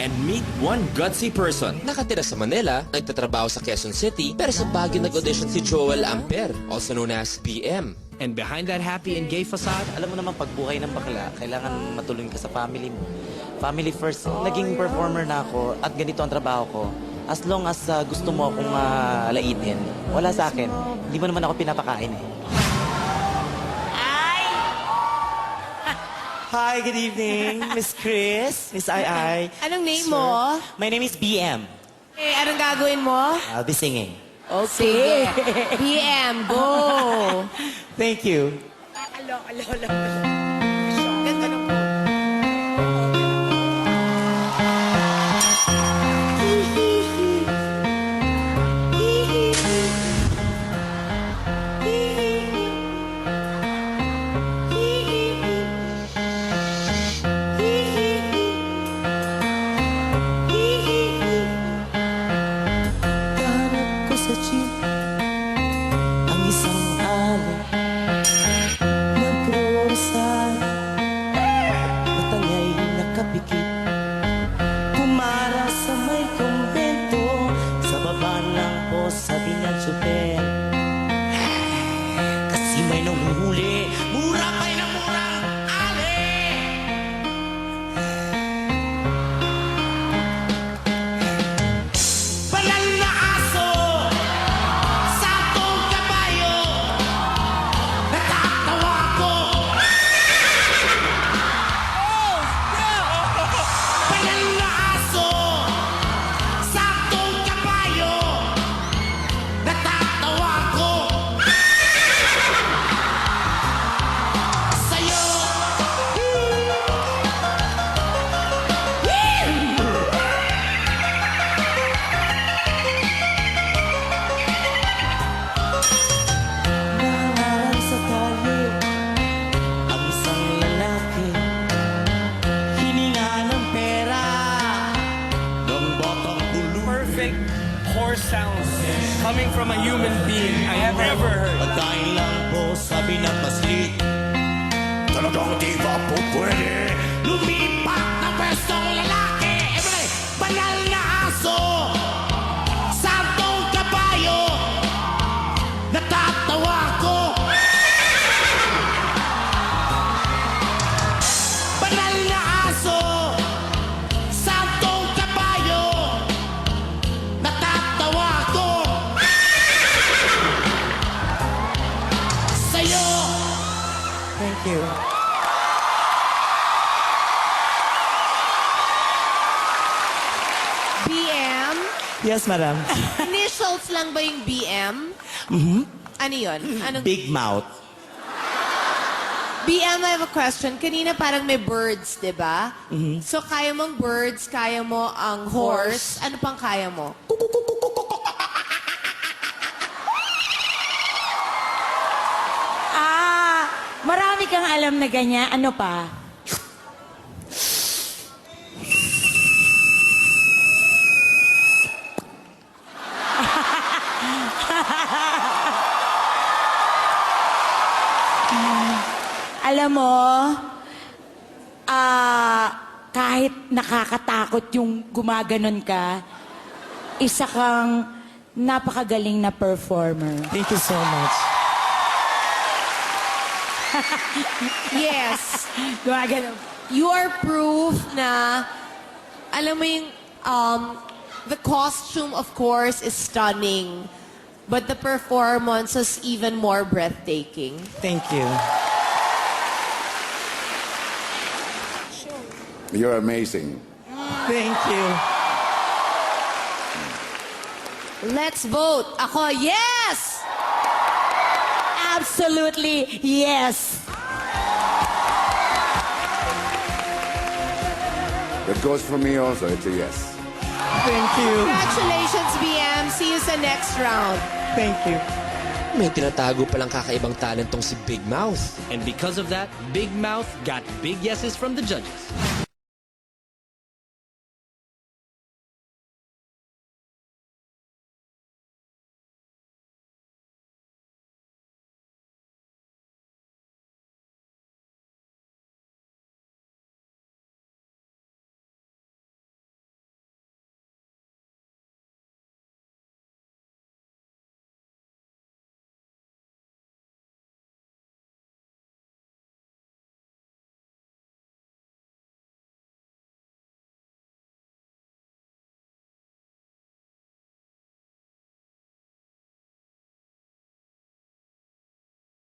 and meet one gutsy person. Nakatira sa Manila, nagtatrabaho sa Quezon City, pero sa Baguio nag-audition si Joel Amper, also known as BM. And behind that happy and gay facade, Alam mo naman, pag buhay ng bakla, kailangan matulungan ka sa family mo. Family first. Naging performer na ako at ganito ang trabaho ko. As long as gusto mo akong laitin, wala sa akin. Hindi mo naman ako pinapakain eh. Hi, good evening, Miss Chris, Miss Ai. Anong name mo? My name is BM. Eh, anong gagawin mo? I'll be singing. Okay. PM, go! Thank you. Alo. Ganda nung... Hanap ko sa jeep ang isang ali nagprorosal matangay nakapikit pumara sa may kumbento sa baba ng bus sabi ng tsuper kasi may nanguhuli mura kayo ng murang ali. Banal na aso, sakong kabayo, natatawa ko. Banal na aso, sakong kabayo, natatawa ko. Sa'yo. Nawalan sa kalye ang isang lalaki hininga ng pera ng batang bulu. Perfect horse sounds coming from a human being I have ever heard. Pagkain lang po sabi ng paslit talagang di ba po pwede lumipat ng pwestong lalaki. Everybody, banal na aso santong kabayo natatawa ko. Banal na aso santong kabayo natatawa ko. Sa'yo. Thank you. BM? Yes, madam. Initials lang ba yung BM? Ano yun? Anong... Big mouth. BM, I have a question. Kanina parang may birds, di ba? So, kaya mong birds, kaya mo ang horse. Ano pang kaya mo? Marami kang alam na ganyan. Ano pa? Alam mo, kahit nakakatakot yung gumaganon ka, isa kang napakagaling na performer. Thank you so much. Yes. Gumaganon. You are proof na, alam mo yung, the costume, of course, is stunning. But the performance is even more breathtaking. Thank you. You're amazing. Thank you. Let's vote. Ako, yes! Absolutely, yes. That goes for me also. It's a yes. Thank you. Congratulations, BM. See you sa next round. Thank you. May tinatago palang kakaibang talentong si Big Mouth. and because of that, Big Mouth got big yeses from the judges.